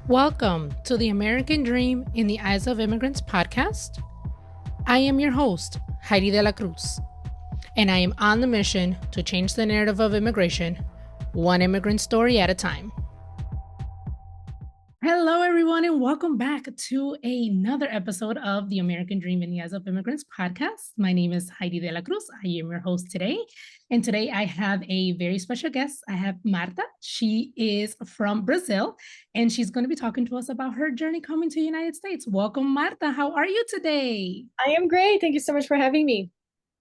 Welcome to the American Dream in the Eyes of Immigrants podcast. I am your host, Heidy De La Cruz, and I am on the mission to change the narrative of immigration, one immigrant story at a time. Hello, everyone, and welcome back to another episode of the American Dream in the Eyes of Immigrants podcast. My name is Heidy De La Cruz. I am your host today. And today I have a very special guest. I have Marta. She is from Brazil, and she's going to be talking to us about her journey coming to the United States. Welcome, Marta. How are you today? I am great. Thank you so much for having me.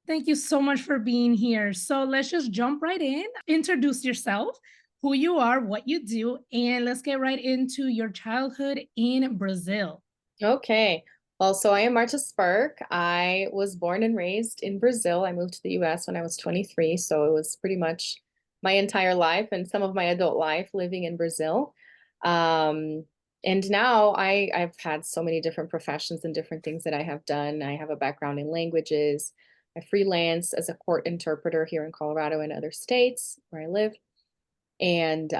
Thank you so much for being here. So let's just jump right in. Introduce yourself, who you are, what you do, and let's get right into your childhood in Brazil. Okay. Well, so I am Marta Spirk. I was born and raised in Brazil. I moved to the US when I was 23, so it was pretty much my entire life and some of my adult life living in Brazil. And now I've had so many different professions and different things that I have done. I have a background in languages. I freelance as a court interpreter here in Colorado and other states where I live. And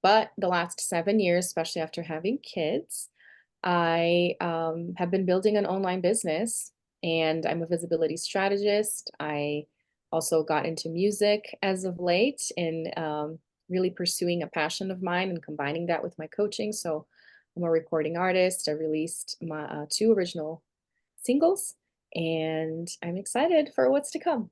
but the last 7 years, especially after having kids, I have been building an online business, and I'm a visibility strategist. I also got into music as of late, and really pursuing a passion of mine and combining that with my coaching. So I'm a recording artist. I released my two original singles, and I'm excited for what's to come.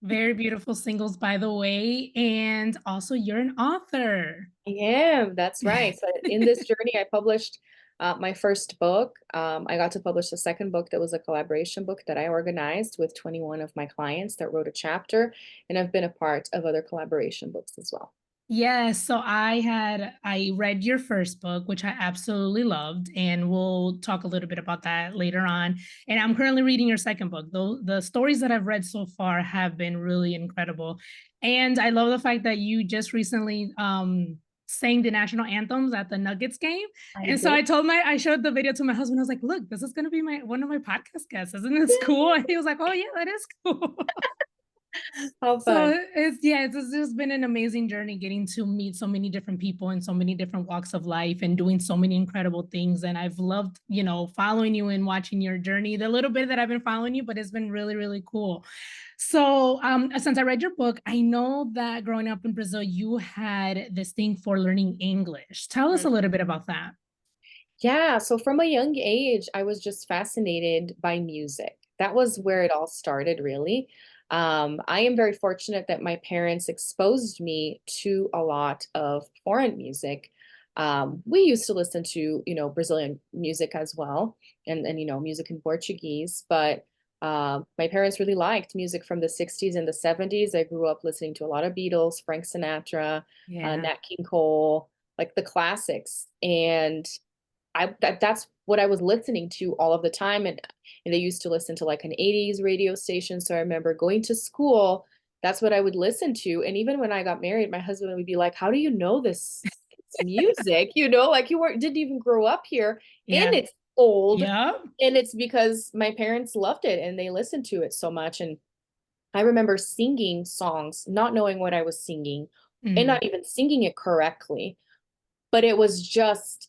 Very beautiful singles, by the way. And also, you're an author. I am. That's right. So in this journey, I published my first book. I got to publish the second book that was a collaboration book that I organized with 21 of my clients that wrote a chapter, and I've been a part of other collaboration books as well. Yes, so I read your first book, which I absolutely loved, and we'll talk a little bit about that later on. And I'm currently reading your second book. Though the stories that I've read so far have been really incredible. And I love the fact that you just recently sang the national anthems at the Nuggets game. And so I showed the video to my husband. I was like, look, this is gonna be one of my podcast guests. Isn't this cool? And he was like, oh yeah, that is cool. How So fun. it's just been an amazing journey getting to meet so many different people in so many different walks of life and doing so many incredible things. And I've loved, following you and watching your journey, the little bit that I've been following you, but it's been really, really cool. So since I read your book, I know that growing up in Brazil, you had this thing for learning English. Tell us a little bit about that. Yeah, so from a young age, I was just fascinated by music. That was where it all started, really. I am very fortunate that my parents exposed me to a lot of foreign music. We used to listen to, Brazilian music as well, and music in Portuguese, but my parents really liked music from the 60s and the 70s. I grew up listening to a lot of Beatles, Frank Sinatra, Yeah. Nat King Cole, like the classics. And that's what I was listening to all of the time. And they used to listen to like an 80s radio station. So I remember going to school, that's what I would listen to. And even when I got married, my husband would be like, how do you know this music? Like didn't even grow up here, and Yeah. it's old. Yeah. And it's because my parents loved it and they listened to it so much. And I remember singing songs, not knowing what I was singing and Mm. not even singing it correctly, but it was just,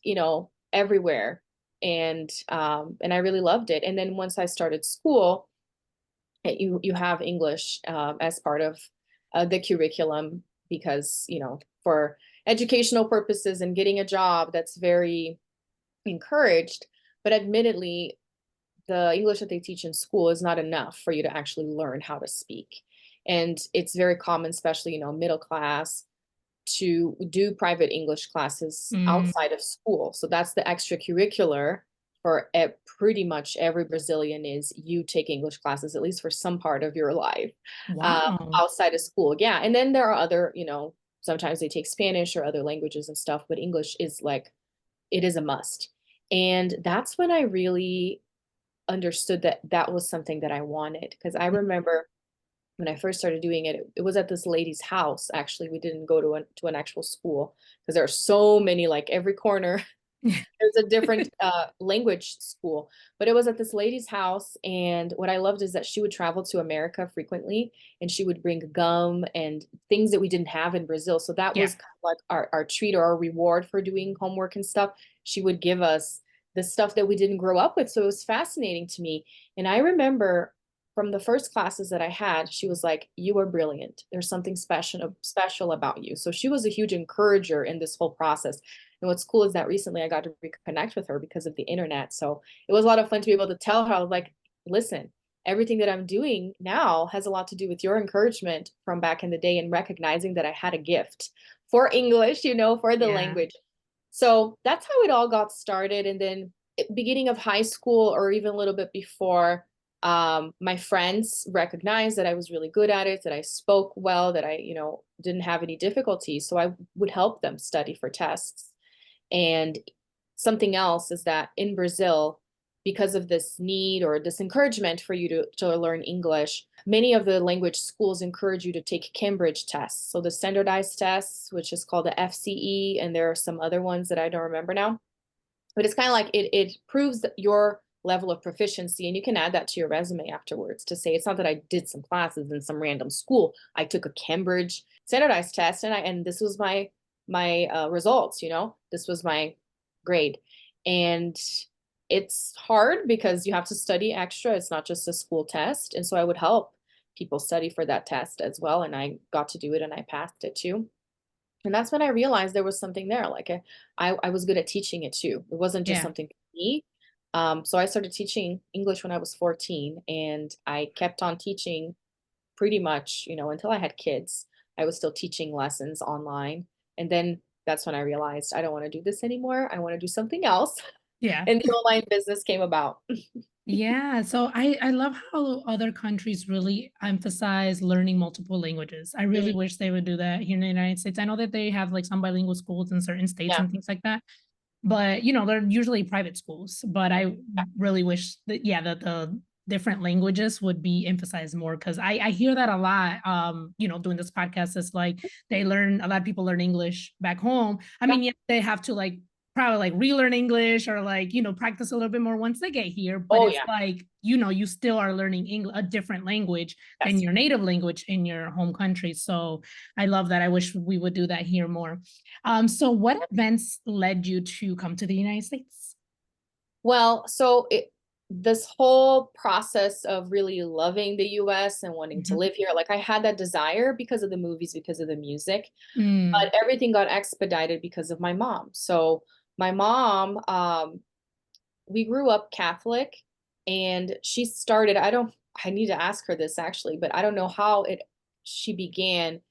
everywhere. And I really loved it. And then once I started school, you have English as part of the curriculum because, for educational purposes and getting a job, that's very encouraged. But admittedly, the English that they teach in school is not enough for you to actually learn how to speak. And it's very common, especially, middle class, to do private English classes Mm. outside of school. So that's the extracurricular for pretty much every Brazilian is you take English classes, at least for some part of your life, Wow. outside of school. Yeah. And then there are other, sometimes they take Spanish or other languages and stuff, but English is like, it is a must. And that's when I really understood that that was something that I wanted. Because I remember when I first started doing it, it was at this lady's house. Actually, we didn't go to an actual school because there are so many, like every corner. There's a different language school, but it was at this lady's house. And what I loved is that she would travel to America frequently, and she would bring gum and things that we didn't have in Brazil. So that Yeah. was kind of like our treat or our reward for doing homework and stuff. She would give us the stuff that we didn't grow up with. So it was fascinating to me. And I remember from the first classes that I had, she was like, "You are brilliant. There's something special about you." So she was a huge encourager in this whole process. And what's cool is that recently I got to reconnect with her because of the internet. So it was a lot of fun to be able to tell her, I was like, listen, everything that I'm doing now has a lot to do with your encouragement from back in the day and recognizing that I had a gift for English, for the Yeah. language. So that's how it all got started. And then beginning of high school or even a little bit before, my friends recognized that I was really good at it, that I spoke well, that I, didn't have any difficulties. So I would help them study for tests. And something else is that in Brazil, because of this need or this encouragement for you to learn English, many of the language schools encourage you to take Cambridge tests. So the standardized tests, which is called the FCE, and there are some other ones that I don't remember now. But it's kind of like it proves that your level of proficiency, and you can add that to your resume afterwards to say it's not that I did some classes in some random school. I took a Cambridge standardized test, and this was my results. This was my grade. And it's hard because you have to study extra. It's not just a school test. And so I would help people study for that test as well. And I got to do it and I passed it too. And that's when I realized there was something there. Like I was good at teaching it too. It wasn't just Yeah. something for me. So I started teaching English when I was 14, and I kept on teaching pretty much, until I had kids. I was still teaching lessons online. And then that's when I realized I don't want to do this anymore. I want to do something else. Yeah. And the online business came about. Yeah, so I love how other countries really emphasize learning multiple languages. I really Mhm. wish they would do that here in the United States. I know that they have like some bilingual schools in certain states Yeah. and things like that, but they're usually private schools. But I really wish that that the different languages would be emphasized more because I hear that a lot. Doing this podcast, it's like a lot of people learn English back home. I Yeah. mean, yeah, they have to like probably like relearn English or like practice a little bit more once they get here. But Oh it's yeah. like you still are learning English, a different language than Yes. your native language in your home country. So I love that. I wish we would do that here more. So what events led you to come to the United States? Well, this whole process of really loving the US and wanting to Mhm. live here, like I had that desire because of the movies, because of the music, Mm, but everything got expedited because of my mom. So my mom, we grew up Catholic, and I need to ask her this actually, but I don't know how she began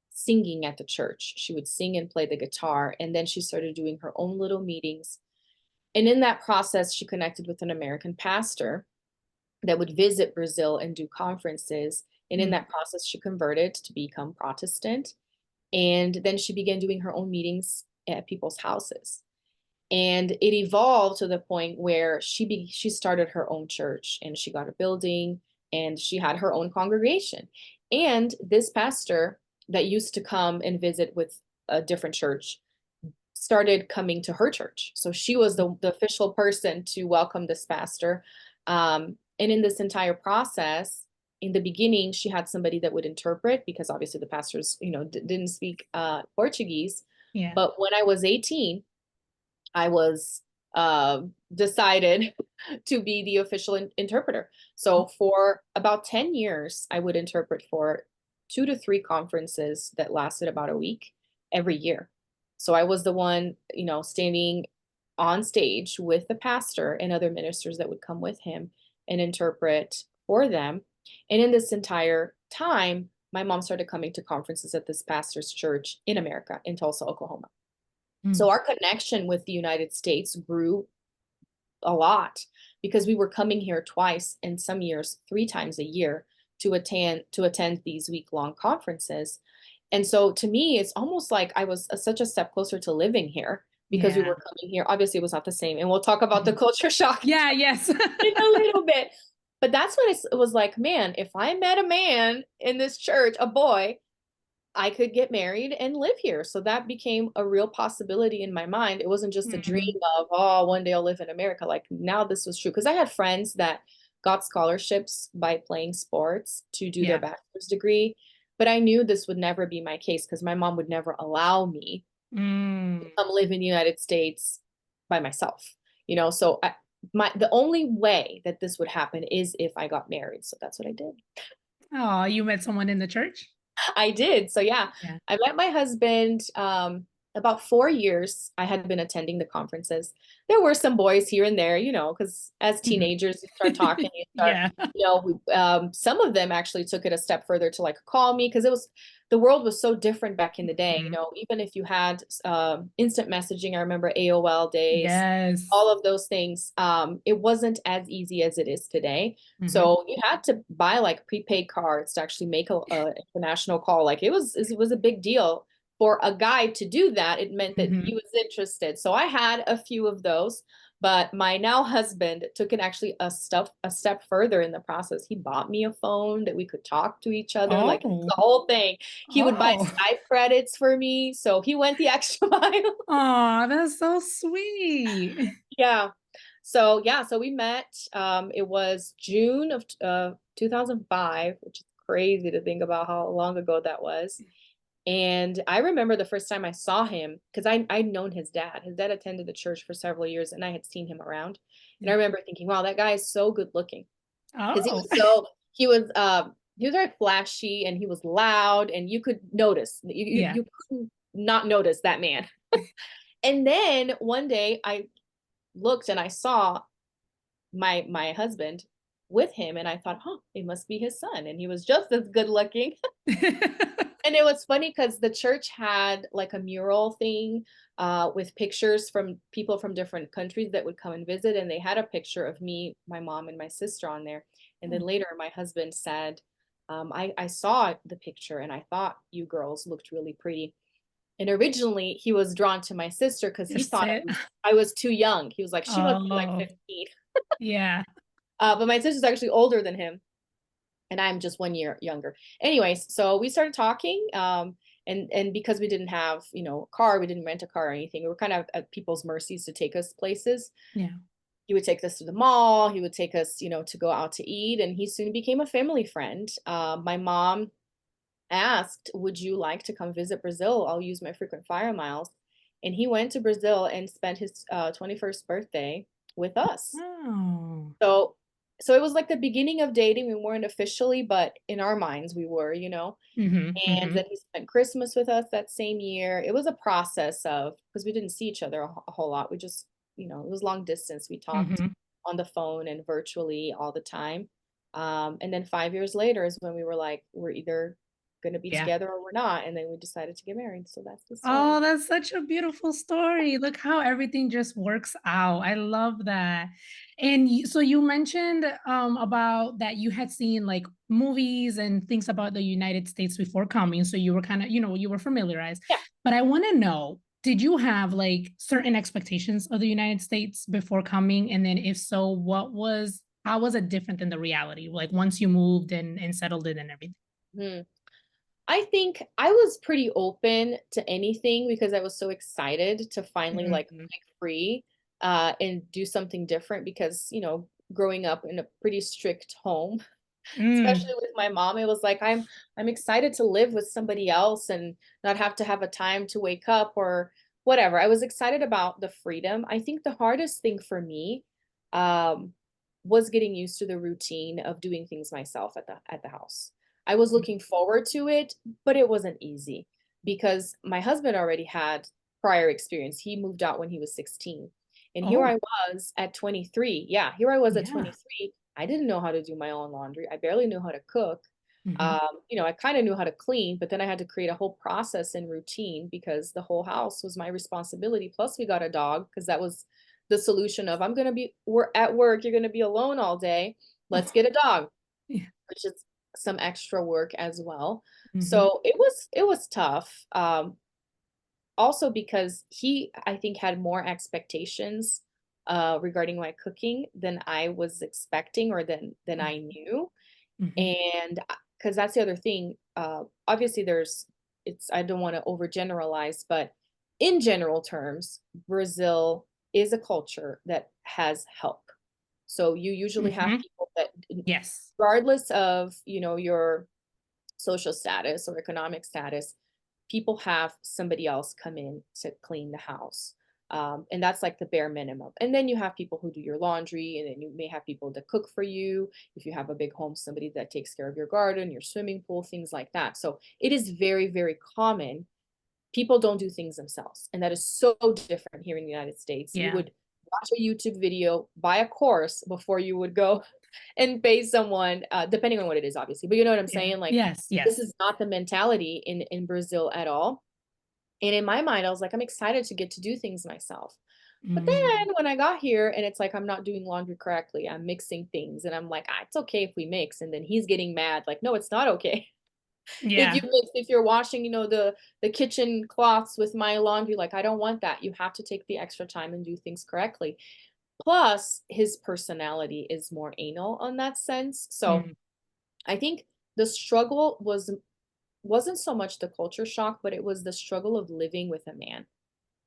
singing at the church. She would sing and play the guitar, and then she started doing her own little meetings. And in that process, she connected with an American pastor that would visit Brazil and do conferences. And in mm, that process, she converted to become Protestant. And then she began doing her own meetings at people's houses. And it evolved to the point where she started her own church, and she got a building, and she had her own congregation. And this pastor that used to come and visit with a different church started coming to her church. So she was the official person to welcome this pastor. And in this entire process, in the beginning, she had somebody that would interpret because obviously the pastors, didn't speak Portuguese. yeah. But when I was 18, I was decided to be the official interpreter. So for about 10 years, I would interpret for 2 to 3 conferences that lasted about a week every year. So I was the one, standing on stage with the pastor and other ministers that would come with him and interpret for them. And in this entire time, my mom started coming to conferences at this pastor's church in America, in Tulsa, Oklahoma. Mm, So our connection with the United States grew a lot because we were coming here twice, and some years 3 times a year, to attend these week-long conferences. And so to me, it's almost like I was such a step closer to living here because we yeah. were coming here. Obviously, it was not the same. And we'll talk about the Mhm. culture shock Yeah, yes. in a little bit. But that's when it was like, man, if I met a man in this church, a boy, I could get married and live here. So that became a real possibility in my mind. It wasn't just a dream Mhm. of, oh, one day I'll live in America. Like now this was true. Because I had friends that got scholarships by playing sports to do their Yeah. bachelor's degree. But I knew this would never be my case because my mom would never allow me to Mm. come live in the United States by myself. So the only way that this would happen is if I got married. So that's what I did. Oh, you met someone in the church? I did. So yeah, Yeah. I met my husband about 4 years. I had been attending the conferences. There were some boys here and there, because as Mhm. teenagers, you start talking, you start, Yeah. some of them actually took it a step further to like call me because the world was so different back in the day. Mhm. Even if you had instant messaging, I remember AOL days, Yes. all of those things. It wasn't as easy as it is today. Mhm. So you had to buy like prepaid cards to actually make a international call. Like it was a big deal for a guy to do that. It meant that he Mhm. was interested. So I had a few of those, but my now husband took it actually a step further in the process. He bought me a phone that we could talk to each other, like Oh. the whole thing. He would buy Oh. Skype credits for me, so he went the extra mile. Oh, that's so sweet. Yeah. So yeah, so we met. It was June of 2005, which is crazy to think about how long ago that was. And I remember the first time I saw him because I'd known his dad. His dad attended the church for several years, and I had seen him around. And I Yeah. remember thinking, "Wow, that guy is so good looking." Because Oh. he was very flashy and he was loud, and you could notice Yeah. you couldn't not notice that man. And then one day I looked and I saw my husband with him, and I thought, huh, it must be his son. And he was just as good looking. And it was funny because the church had like a mural thing with pictures from people from different countries that would come and visit. And they had a picture of me, my mom, and my sister on there. And then Oh, later, my husband said, I saw the picture and I thought you girls looked really pretty. And originally, he was drawn to my sister because he just thought it. I was too young. He was like, she must be like Oh, 15. yeah. But my sister's actually older than him, and I'm just 1 year younger. Anyways, so we started talking, and because we didn't have, a car, we didn't rent a car or anything. We were kind of at people's mercies to take us places. Yeah. He would take us to the mall. He would take us, to go out to eat, and he soon became a family friend. My mom asked, "Would you like to come visit Brazil? I'll use my frequent flyer miles." And he went to Brazil and spent his 21st birthday with us. Oh. So it was like the beginning of dating. We weren't officially, but in our minds we were. Mhm, And mhm. then he spent Christmas with us that same year. It was a process of because we didn't see each other a whole lot. We just, it was long distance. We talked Mhm. on the phone and virtually all the time. And then 5 years later is when we were like, we're either going to be Yeah. together or we're not. And then we decided to get married. So that's the story. Oh, that's such a beautiful story. Look how everything just works out. I love that. And so you mentioned about that you had seen like movies and things about the United States before coming. So you were kind of, you were familiarized. Yeah. But I want to know, did you have like certain expectations of the United States before coming? And then if so, how was it different than the reality? Like once you moved and settled in and everything? Hmm. I think I was pretty open to anything because I was so excited to finally like Mhm. break free and do something different because, growing up in a pretty strict home, especially Mm. with my mom, it was like I'm excited to live with somebody else and not have to have a time to wake up or whatever. I was excited about the freedom. I think the hardest thing for me um, was getting used to the routine of doing things myself at the house. I was looking forward to it, but it wasn't easy because my husband already had prior experience. He moved out when he was 16. And here Oh, I was at 23. Yeah, here I was at yeah. 23. I didn't know how to do my own laundry. I barely knew how to cook. Mhm. I kind of knew how to clean, but then I had to create a whole process and routine because the whole house was my responsibility. Plus, we got a dog because that was the solution of we're at work, you're going to be alone all day. Let's Oh, get a dog, yeah. which is some extra work as well. Mhm. So it was tough. Also because he, I think, had more expectations regarding my cooking than I was expecting or than Oh, I knew. mhm. And because that's the other thing, obviously there's I don't want to overgeneralize, but in general terms, Brazil is a culture that has help. So you usually have Hmm. people that, Yes. regardless of, your social status or economic status, people have somebody else come in to clean the house. And that's like the bare minimum. And then you have people who do your laundry, and then you may have people that cook for you. If you have a big home, somebody that takes care of your garden, your swimming pool, things like that. So it is very, very common. People don't do things themselves. And that is so different here in the United States. You Yeah. would watch a YouTube video, buy a course before you would go and pay someone, depending on what it is, obviously. But you know what I'm Yeah. saying? Like, Yes. this Yes. is not the mentality in Brazil at all. And in my mind, I was like, I'm excited to get to do things myself. But Mm. then when I got here and it's like I'm not doing laundry correctly, I'm mixing things, and I'm like, it's okay if we mix. And then he's getting mad, like, no, it's not okay. Yeah. If you're washing, the kitchen cloths with my laundry, like, I don't want that. You have to take the extra time and do things correctly. Plus, his personality is more anal on that sense. So Mm. I think the struggle wasn't so much the culture shock, but it was the struggle of living with a man.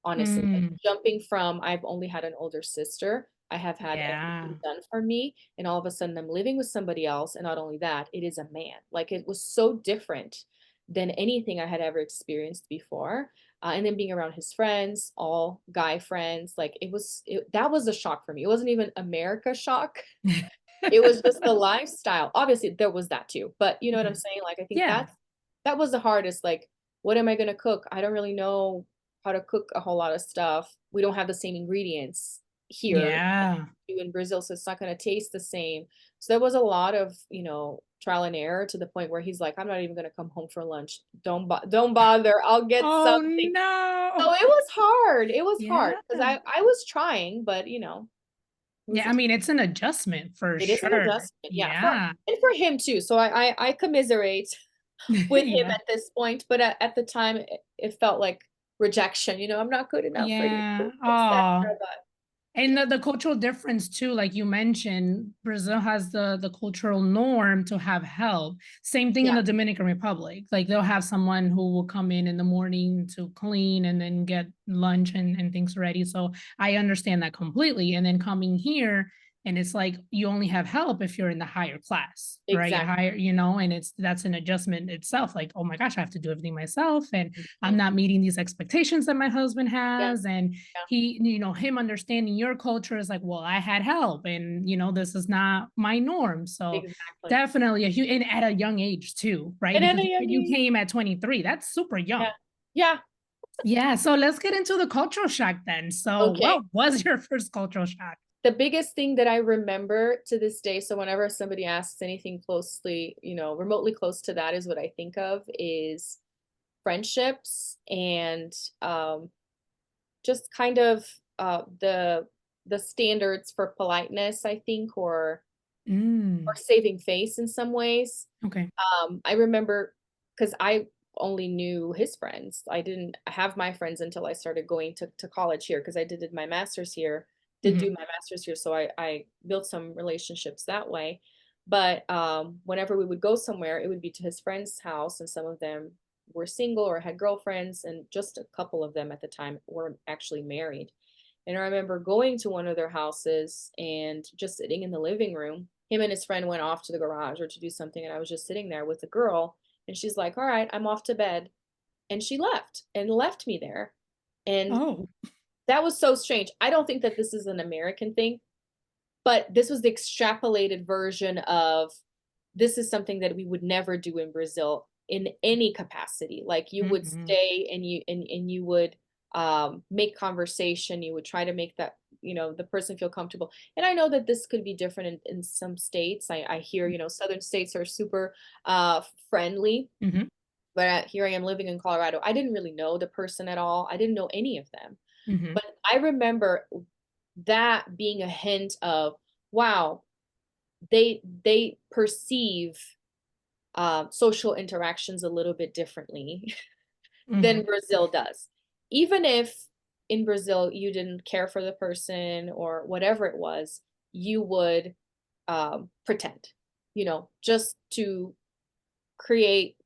Honestly, like, Mm. jumping from, I've only had an older sister, I have had Yeah. everything done for me, and all of a sudden I'm living with somebody else, and not only that, it is a man. Like, it was so different than anything I had ever experienced before. And then being around his friends, all guy friends, like, that was a shock for me. It wasn't even America shock. It was just the lifestyle. Obviously, there was that too, but you know what I'm Mhm. saying? Like, I think Yeah. that was the hardest. Like, what am I gonna cook? I don't really know how to cook a whole lot of stuff. We don't have the same ingredients here Yeah. in Brazil, so it's not gonna taste the same. So there was a lot of, trial and error, to the point where he's like, I'm not even gonna come home for lunch. Don't bother. I'll get Oh something. no. So it was hard. It was hard Yeah. because I was trying, but it was Yeah. a I mean, it's an adjustment for it is an sure. adjustment, yeah, Yeah. and for him too. So I commiserate with him Yeah. at this point, but at the time, it felt like rejection. I'm not good enough for you, Yeah. etc. Oh. But And the cultural difference too, like you mentioned, Brazil has the cultural norm to have help. Same thing in yeah, the Dominican Republic. Like they'll have someone who will come in the morning to clean and then get lunch and things ready. So I understand that completely. And then coming here, and it's like you only have help if you're in the higher class, right? exactly. Higher, and that's an adjustment itself. Like, oh my gosh, I have to do everything myself, and I'm Mhm. not meeting these expectations that my husband Yeah, has, and yeah, him understanding your culture is like, well, I had help, and this is not my norm. So exactly. definitely and at a young age too, right? And at Because a you young said you age, came at 23. That's super yeah, young. yeah. Yeah. So let's get into the cultural shock then. So Okay. what was your first cultural shock? The biggest thing that I remember to this day, so whenever somebody asks anything closely, remotely close to that, is what I think of is friendships, and just kind of the standards for politeness, I think, or Mm, saving face in some ways. okay. I remember, because I only knew his friends. I didn't have my friends until I started going to college here, because I did my master's here, did do Mhm. my master's here. So I built some relationships that way. But whenever we would go somewhere, it would be to his friend's house, and some of them were single or had girlfriends, and just a couple of them at the time were actually married. And I remember going to one of their houses and just sitting in the living room. Him and his friend went off to the garage or to do something, and I was just sitting there with the girl, and she's like, "All right, I'm off to bed." And she left me there. And Oh. that was so strange. I don't think that this is an American thing, but this was the extrapolated version of, this is something that we would never do in Brazil in any capacity. Like, you would Mhm. stay, and you would make conversation. You would try to make that, the person feel comfortable. And I know that this could be different in some states. I hear, southern states are super friendly, Mhm. but here I am living in Colorado. I didn't really know the person at all. I didn't know any of them. Mhm. But I remember that being a hint of, wow, they perceive social interactions a little bit differently than Mhm. Brazil does. Even if in Brazil you didn't care for the person or whatever it was, you would pretend, just to create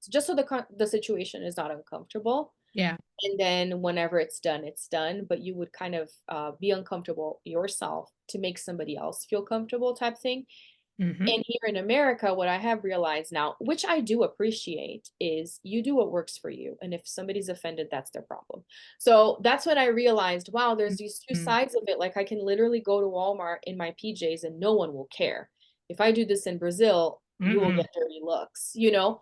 just so the situation is not uncomfortable. Yeah. And then whenever it's done, but you would kind of be uncomfortable yourself to make somebody else feel comfortable type thing. Hmm. And here in America, what I have realized now, which I do appreciate, is you do what works for you. And if somebody's offended, that's their problem. So that's when I realized, wow, there's these two Hmm. sides of it. Like I can literally go to Walmart in my PJs and no one will care. If I do this in Brazil, you will Mm-mm. get dirty looks, you know?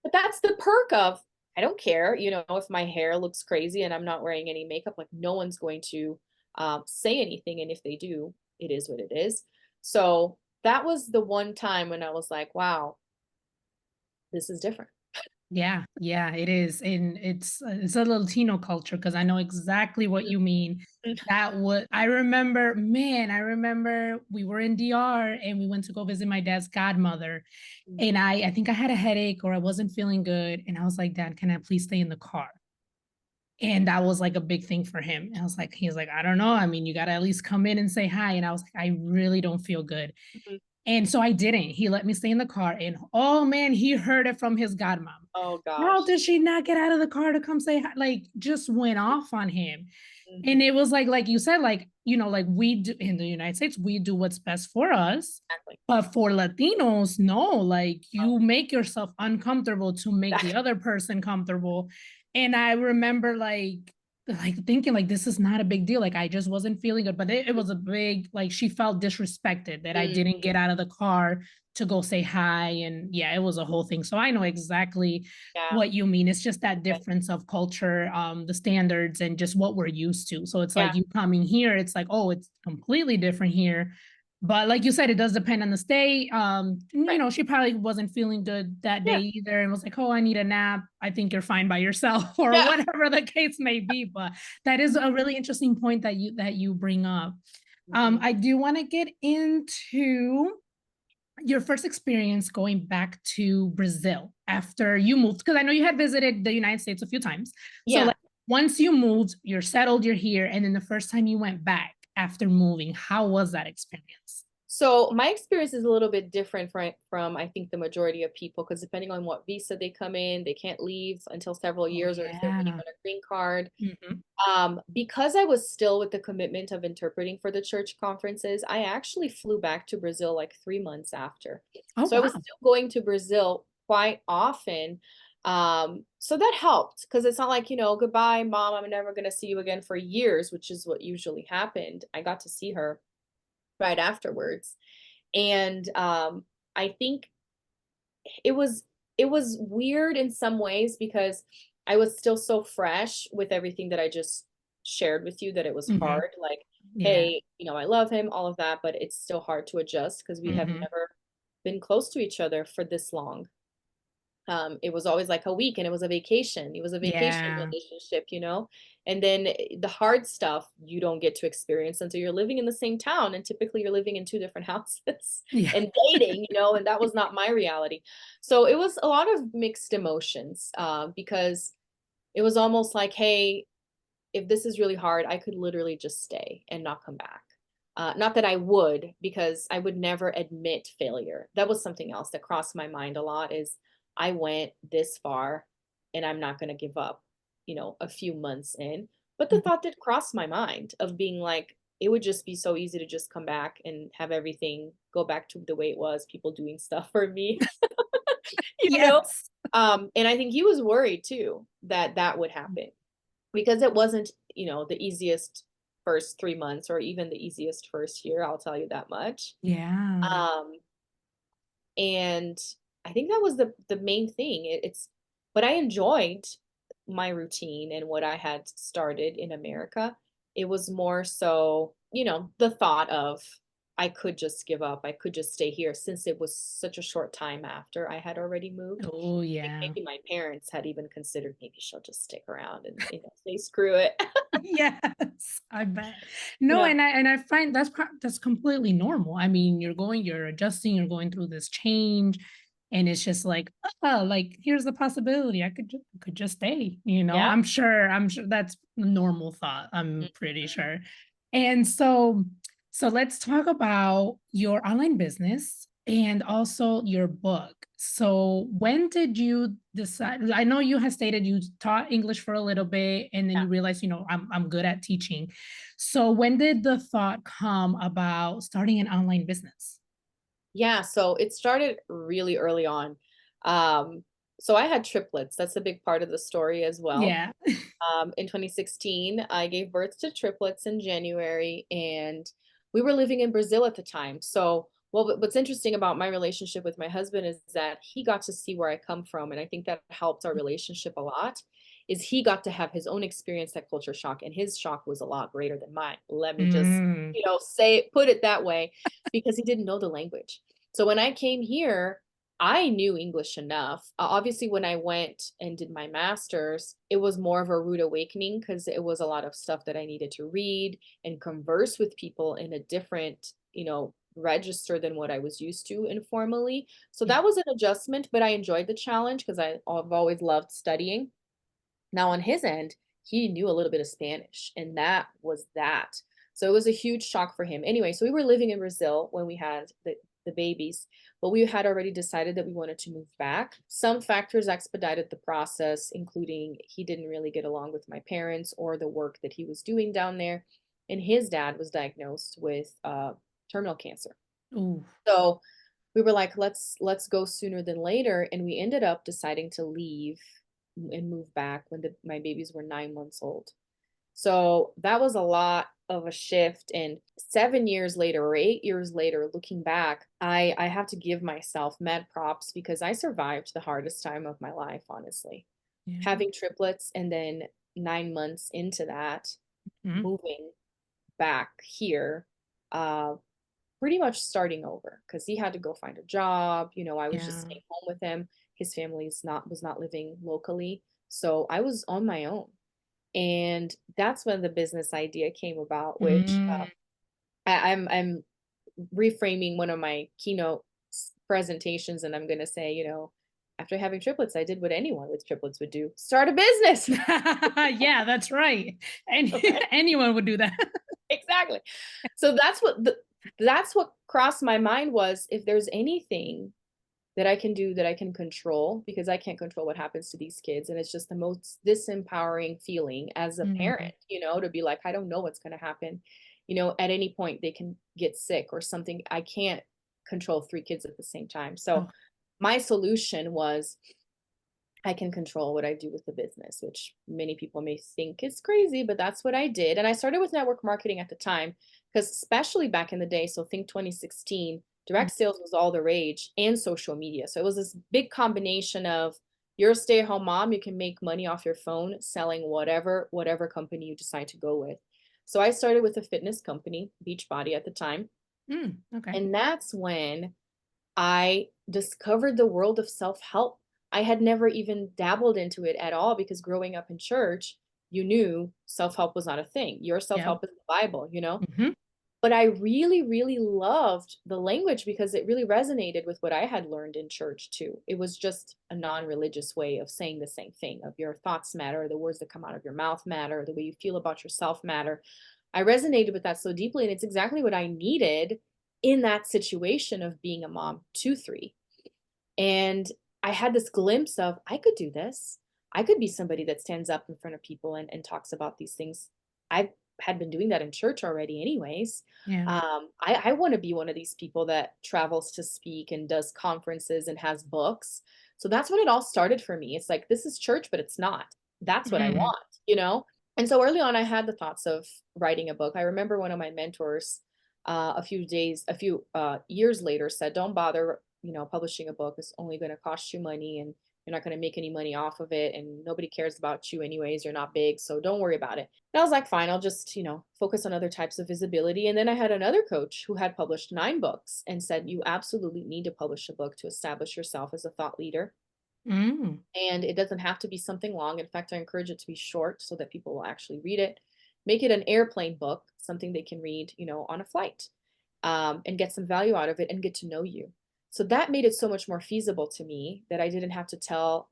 But that's the perk of I don't care, you know, if my hair looks crazy and I'm not wearing any makeup, like no one's going to say anything. And if they do, it is what it is. So that was the one time when I was like, wow, this is different. Yeah, yeah, it is. And it's a Latino culture because I know exactly what you mean. That would I remember, man, I remember we were in DR and we went to go visit my dad's godmother. And I think I had a headache or I wasn't feeling good. And I was like, Dad, can I please stay in the car? And that was like a big thing for him. And I was like, he's like, I don't know. I mean, you gotta at least come in and say hi. And I was like, I really don't feel good. Mhm. And so I didn't. He let me stay in the car. And oh man, he heard it from his godmom. Oh How gosh. did she not get out of the car to come say hi? Like, just went off on him. And Mhm. it was like you said, like, you know, like we do in the United States, we do what's best for us. Exactly. But for Latinos, no, like Oh, you make yourself uncomfortable to make the other person comfortable. And I remember like thinking like this is not a big deal. Like I just wasn't feeling good. But it was a big like she felt disrespected that I didn't Mhm. get out of the car to go say hi. And yeah, it was a whole thing. So I know exactly Yeah. what you mean. It's just that Okay. difference of culture, the standards, and just what we're used to. So it's Yeah. like you coming here, it's like, oh, it's completely different here. But like you said, it does depend on the state. You Right. know, she probably wasn't feeling good that day Yeah. either and was like, oh, I need a nap. I think you're fine by yourself, or Yeah. whatever the case may be. But that is a really interesting point that you bring up. Mhm. I do want to get into your first experience going back to Brazil after you moved, because I know you had visited the United States a few times. So, Yeah. like, once you moved, you're settled, you're here, and then the first time you went back after moving, how was that experience? So my experience is a little bit different from I think the majority of people because depending on what visa they come in, they can't leave until several Oh, years or if they're waiting yeah. on a green card. Hmm. Because I was still with the commitment of interpreting for the church conferences, I actually flew back to Brazil like 3 months after. Oh, So I was wow. still going to Brazil quite often. So that helped because it's not like, you know, goodbye, mom, I'm never going to see you again for years, which is what usually happened. I got to see her right afterwards. And I think it was it was weird in some ways because I was still so fresh with everything that I just shared with you that it was Hmm. hard. Like, Yeah. hey, you know, I love him, all of that, but it's still hard to adjust because we have Hmm. never been close to each other for this long. It was always like a week and it was a vacation. It was a vacation Yeah. relationship, you know? And then the hard stuff you don't get to experience until you're living in the same town. And typically you're living in two different houses Yeah. and dating, you know, and that was not my reality. So it was a lot of mixed emotions because it was almost like, hey, if this is really hard, I could literally just stay and not come back. Not that I would, because I would never admit failure. That was something else that crossed my mind a lot is I went this far and I'm not going to give up, you know, a few months in. But the Mhm. thought did cross my mind of being like, it would just be so easy to just come back and have everything go back to the way it was, people doing stuff for me, you know? Yes. And I think he was worried too that that would happen because it wasn't, you know, the easiest first 3 months or even the easiest first year, I'll tell you that much. Yeah. Um, and I think that was the main thing. But I enjoyed my routine and what I had started in America. It was more so, you know, the thought of I could just give up. I could just stay here since it was such a short time after I had already moved. Oh, I think yeah. maybe my parents had even considered maybe she'll just stick around and, you know, say screw it. Yes, I bet. No, Yeah. and I find that's completely normal. I mean, you're adjusting, you're going through this change, and it's just like, oh, like here's the possibility. I could just stay, you know. Yeah. I'm sure that's a normal thought. I'm pretty Mhm. sure. And so let's talk about your online business. And also your book. So when did you decide? I know you had stated you taught English for a little bit and then Yeah. you realized, I'm good at teaching. So when did the thought come about starting an online business? Yeah, so it started really early on. Um, so I had triplets. That's a big part of the story as well. Yeah. In 2016, I gave birth to triplets in January, and we were living in Brazil at the time. So, well, what's interesting about my relationship with my husband is that he got to see where I come from, and I think that helped our relationship a lot. Is he got to have his own experience at culture shock, and his shock was a lot greater than mine. Let me just, Mm, put it that way, because he didn't know the language. So when I came here, I knew English enough. Obviously, when I went and did my master's, it was more of a rude awakening because it was a lot of stuff that I needed to read and converse with people in a different, register than what I was used to informally. So yeah. that was an adjustment, but I enjoyed the challenge because I've always loved studying. Now, on his end, he knew a little bit of Spanish, and that was that. So it was a huge shock for him. Anyway, so we were living in Brazil when we had the babies, but we had already decided that we wanted to move back. Some factors expedited the process, including he didn't really get along with my parents or the work that he was doing down there. And his dad was diagnosed with terminal cancer. Ooh, So we were like, let's go sooner than later. And we ended up deciding to leave and move back when my babies were 9 months old. So that was a lot of a shift. And 7 years later or 8 years later, looking back, I have to give myself mad props because I survived the hardest time of my life, honestly. yeah. Having triplets and then 9 months into that, Mhm. moving back here, uh, pretty much starting over because he had to go find a job. I was just Yeah. staying home with him. His family's not was not living locally. So I was on my own. And that's when the business idea came about, which Mm. I'm reframing one of my keynote presentations, and I'm gonna say, after having triplets, I did what anyone with triplets would do: start a business. Yeah, that's right. And Okay, anyone would do that. exactly. So that's what crossed my mind was if there's anything that I can do that I can control because I can't control what happens to these kids. And it's just the most disempowering feeling as a Mhm. parent, to be like, I don't know what's going to happen. At any point they can get sick or something. I can't control three kids at the same time. So Oh, my solution was I can control what I do with the business, which many people may think is crazy, but that's what I did. And I started with network marketing at the time because, especially back in the day, so think 2016, mm, direct sales was all the rage and social media. So it was this big combination of you're a stay at home mom, you can make money off your phone selling whatever company you decide to go with. So I started with a fitness company, Beachbody at the time. okay. And that's when I discovered the world of self-help. I had never even dabbled into it at all because growing up in church, you knew self-help was not a thing. Your Yep. self-help is the Bible. Mhm. But I really, really loved the language because it really resonated with what I had learned in church too. It was just a non-religious way of saying the same thing of your thoughts matter, the words that come out of your mouth matter, the way you feel about yourself matter. I resonated with that so deeply, and it's exactly what I needed in that situation of being a mom to three. And I had this glimpse of I could do this. I could be somebody that stands up in front of people and talks about these things. I had been doing that in church already, anyways. Yeah. I want to be one of these people that travels to speak and does conferences and has books. So that's when it all started for me. It's like, this is church, but it's not. That's what I Mhm. want. And so early on, I had the thoughts of writing a book. I remember one of my mentors a few years later said, don't bother, publishing a book is only going to cost you money and you're not going to make any money off of it. And nobody cares about you anyways. You're not big. So don't worry about it. And I was like, fine, I'll just, focus on other types of visibility. And then I had another coach who had published 9 books and said, you absolutely need to publish a book to establish yourself as a thought leader. Mm. And it doesn't have to be something long. In fact, I encourage it to be short so that people will actually read it. Make it an airplane book, something they can read, on a flight, and get some value out of it and get to know you. So that made it so much more feasible to me that I didn't have to tell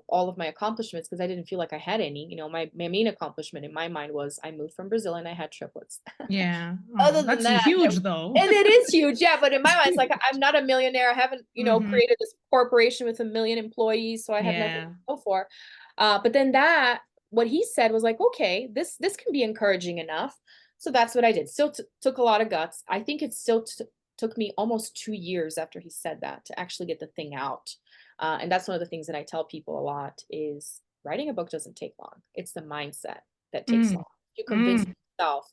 all of my accomplishments because I didn't feel like I had any. My main accomplishment in my mind was I moved from Brazil and I had triplets. Yeah. Other Oh, than that's that, huge though. and it is huge, yeah. But in my mind, it's like I'm not a millionaire. I haven't, Hmm. created this corporation with 1 million employees, so I have nothing to Yeah. go for. But then what he said was like, okay, this can be encouraging enough. So that's what I did. Still took a lot of guts. I think it still took me almost 2 years after he said that to actually get the thing out. And that's one of the things that I tell people a lot is writing a book doesn't take long. It's the mindset that takes Mm, long. You convince mm, yourself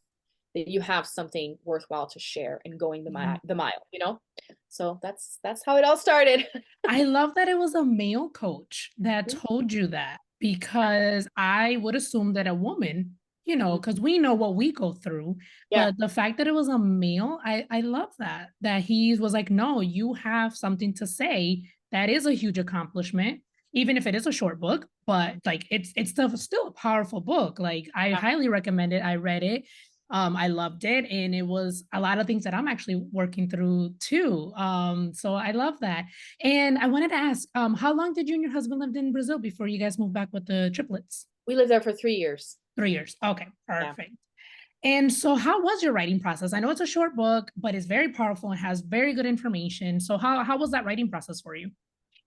that you have something worthwhile to share and going yeah. the mile. So that's how it all started. I love that it was a male coach that Mhm. told you that because I would assume that a woman, Mhm. because we know what we go through, Yeah. but the fact that it was a male, I love that he was like, no, you have something to say. That is a huge accomplishment, even if it is a short book, but like it's still a powerful book. Like I Yeah. highly recommend it. I read it. I loved it, and it was a lot of things that I'm actually working through too. So I love that. And I wanted to ask, how long did you and your husband lived in Brazil before you guys moved back with the triplets? We lived there for 3 years. 3 years. Okay, Yeah. perfect. And so, how was your writing process? I know it's a short book, but it's very powerful and has very good information. So, how was that writing process for you?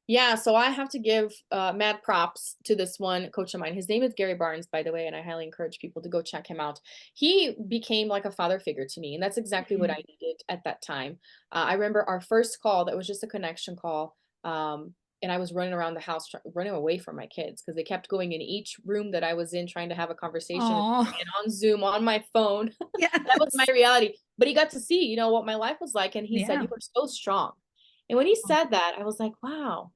Yeah, so I have to give mad props to this one coach of mine. His name is Gary Barnes, by the way, and I highly encourage people to go check him out. He became like a father figure to me, and that's exactly what Mhm. I needed at that time. I remember our first call, that was just a connection call. And I was running around the house, running away from my kids because they kept going in each room that I was in, trying to have a conversation with Oh, me and on Zoom, on my phone. That was my yes. reality. But he got to see, what my life was like. And he said, Yeah. "You were so strong." And when he said that, I was like, wow.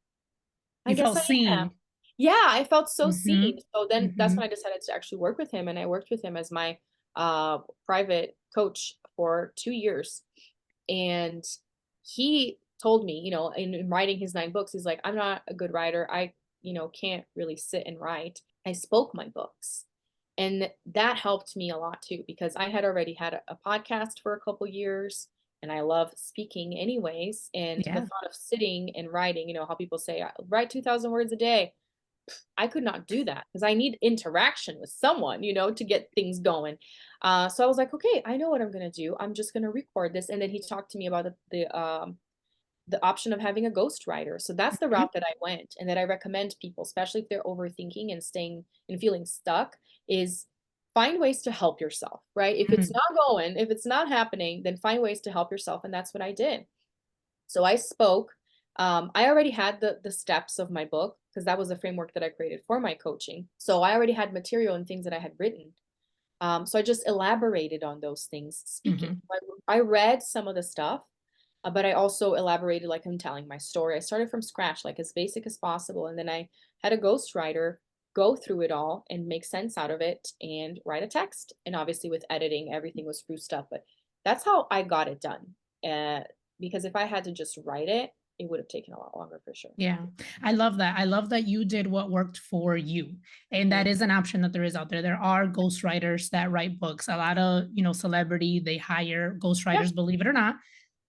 I You guess felt I am. seen. Yeah, I felt so seen. Hmm. So then that's when Hmm. I decided to actually work with him, and I worked with him as my private coach for 2 years. And he told me, in writing his 9 books, he's like, "I'm not a good writer. I, can't really sit and write. I spoke my books." And that helped me a lot too, because I had already had a podcast for a couple years and I love speaking anyways. And the Yeah. thought of sitting and writing, how people say, write 2,000 words a day. I could not do that because I need interaction with someone, to get things going. So I was like, okay, I know what I'm going to do. I'm just going to record this. And then he talked to me about the option of having a ghostwriter. So that's the Mhm. route that I went and that I recommend people, especially if they're overthinking and staying and feeling stuck, is find ways to help yourself, right? If it's Mm. not going, if it's not happening, then find ways to help yourself. And that's what I did. So I spoke. I already had the steps of my book because that was the framework that I created for my coaching. So I already had material and things that I had written. So I just elaborated on those things speaking. Mhm. I read some of the stuff, but I also elaborated like I'm telling my story. I started from scratch, like as basic as possible. And then I had a ghostwriter go through it all and make sense out of it and write a text. And obviously with editing, everything was spruced up, but that's how I got it done. Uh, because if I had to just write it, it would have taken a lot longer for sure. Yeah, I love that. I love that you did what worked for you. And Mm. that is an option that there is out there. There are ghostwriters that write books. A lot of, celebrity, they hire Yeah. ghostwriters, believe it or not. Mhm.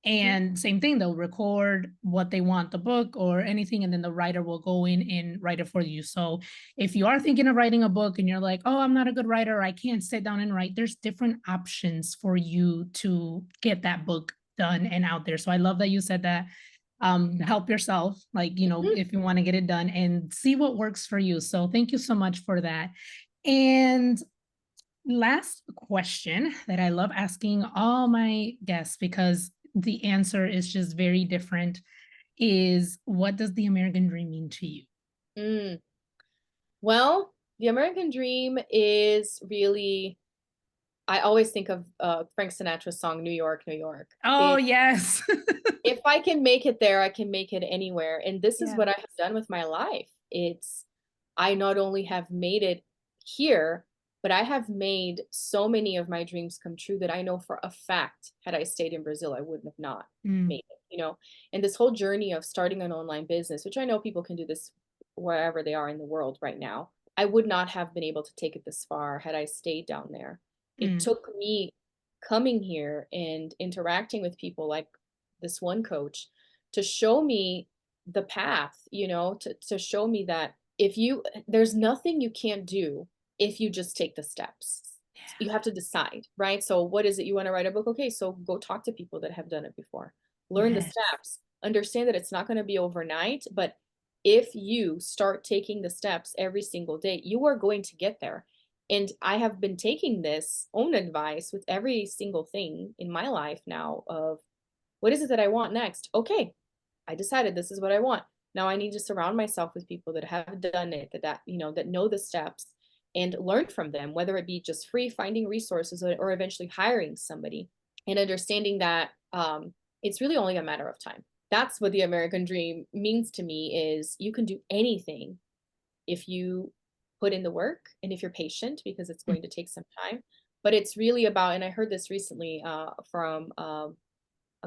And same thing, they'll record what they want, the book or anything, and then the writer will go in and write it for you. So if you are thinking of writing a book and you're like, oh, I'm not a good writer, I can't sit down and write, there's different options for you to get that book done and out there. So I love that you said that. Help yourself, like, Mhm. if you want to get it done and see what works for you. So thank you so much for that. And last question that I love asking all my guests because the answer is just very different is, what does the American dream mean to you? Mm. Well, the American dream is really, I always think of Frank Sinatra's song "New York, New York." Oh, yes. If I can make it there, I can make it anywhere. And this is Yeah. what I have done with my life. I not only have made it here, but I have made so many of my dreams come true that I know for a fact, had I stayed in Brazil, I would have not Mm, made it. And this whole journey of starting an online business, which I know people can do this wherever they are in the world right now, I would not have been able to take it this far had I stayed down there. It mm, took me coming here and interacting with people like this one coach to show me the path, to show me that there's nothing you can't do if you just take the steps. You have to decide, right? So what is it? You want to write a book? Okay, so go talk to people that have done it before. Learn the Yes. steps. Understand that it's not going to be overnight, but if you start taking the steps every single day, you are going to get there. And I have been taking this own advice with every single thing in my life now of what is it that I want next? Okay, I decided this is what I want. Now I need to surround myself with people that have done it, that know the steps and learn from them, whether it be just free finding resources or eventually hiring somebody and understanding that it's really only a matter of time. That's what the American dream means to me is you can do anything if you put in the work and if you're patient because it's going to take some time. But it's really about, and I heard this recently from a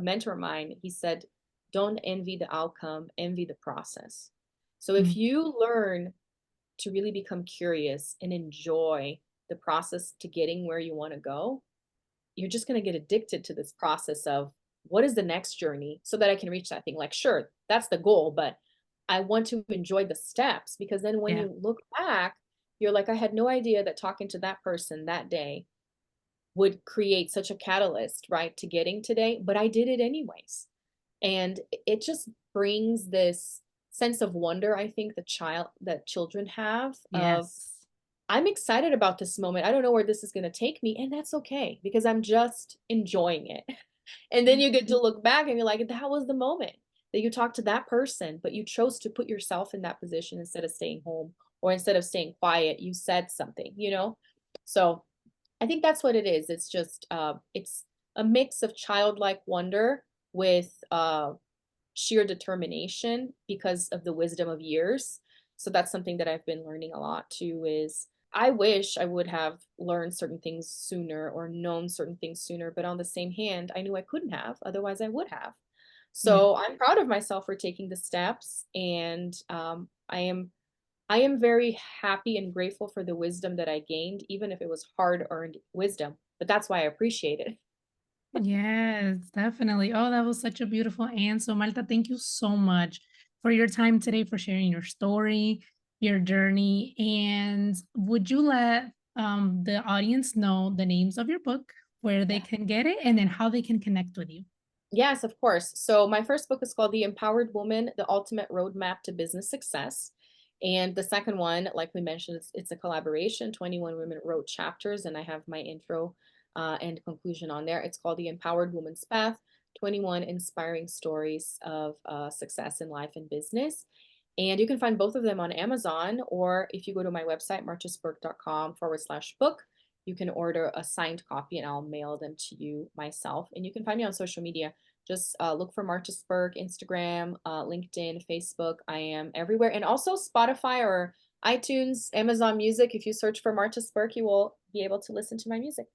mentor of mine. He said, don't envy the outcome, envy the process. So if Mm. you learn to really become curious and enjoy the process to getting where you want to go, you're just going to get addicted to this process of what is the next journey so that I can reach that thing. Like, sure, that's the goal, but I want to enjoy the steps because then when Yeah. you look back, you're like, I had no idea that talking to that person that day would create such a catalyst, right, to getting today, but I did it anyways. And it just brings this sense of wonder, I think that children have of Yes. I'm excited about this moment. I don't know where this is going to take me, and that's okay because I'm just enjoying it. And then you get to look back and you're like, that was the moment that you talked to that person, but you chose to put yourself in that position instead of staying home or instead of staying quiet, you said something. So I think that's what it is. It's just it's a mix of childlike wonder with sheer determination because of the wisdom of years. So that's something that I've been learning a lot too is I wish I would have learned certain things sooner or known certain things sooner, but on the same hand, I knew I couldn't have, otherwise I would have. Yeah. So I'm proud of myself for taking the steps and I am very happy and grateful for the wisdom that I gained, even if it was hard earned wisdom, but that's why I appreciate it. Yes, definitely. Oh, that was such a beautiful answer. Malta, thank you so much for your time today, for sharing your story, your journey. And would you let the audience know the names of your book, where they Yeah. can get it, and then how they can connect with you? Yes, of course. So my first book is called The Empowered Woman, The Ultimate Roadmap to Business Success. And the second one, like we mentioned, it's a collaboration. 21 women wrote chapters, and I have my intro and conclusion on there. It's called The Empowered Woman's Path, 21 Inspiring Stories of Success in Life and Business. And you can find both of them on Amazon, or if you go to my website, martaspirk.com/book, you can order a signed copy and I'll mail them to you myself. And you can find me on social media. Just look for Marta Spirk, Instagram, LinkedIn, Facebook. I am everywhere. And also Spotify or iTunes, Amazon Music. If you search for Marta Spirk, you will be able to listen to my music.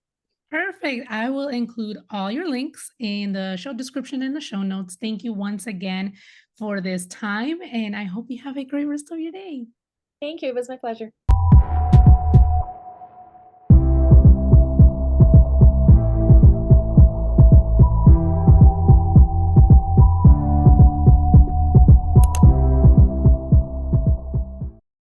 Perfect. I will include all your links in the show description and the show notes. Thank you once again for this time, and I hope you have a great rest of your day. Thank you. It was my pleasure.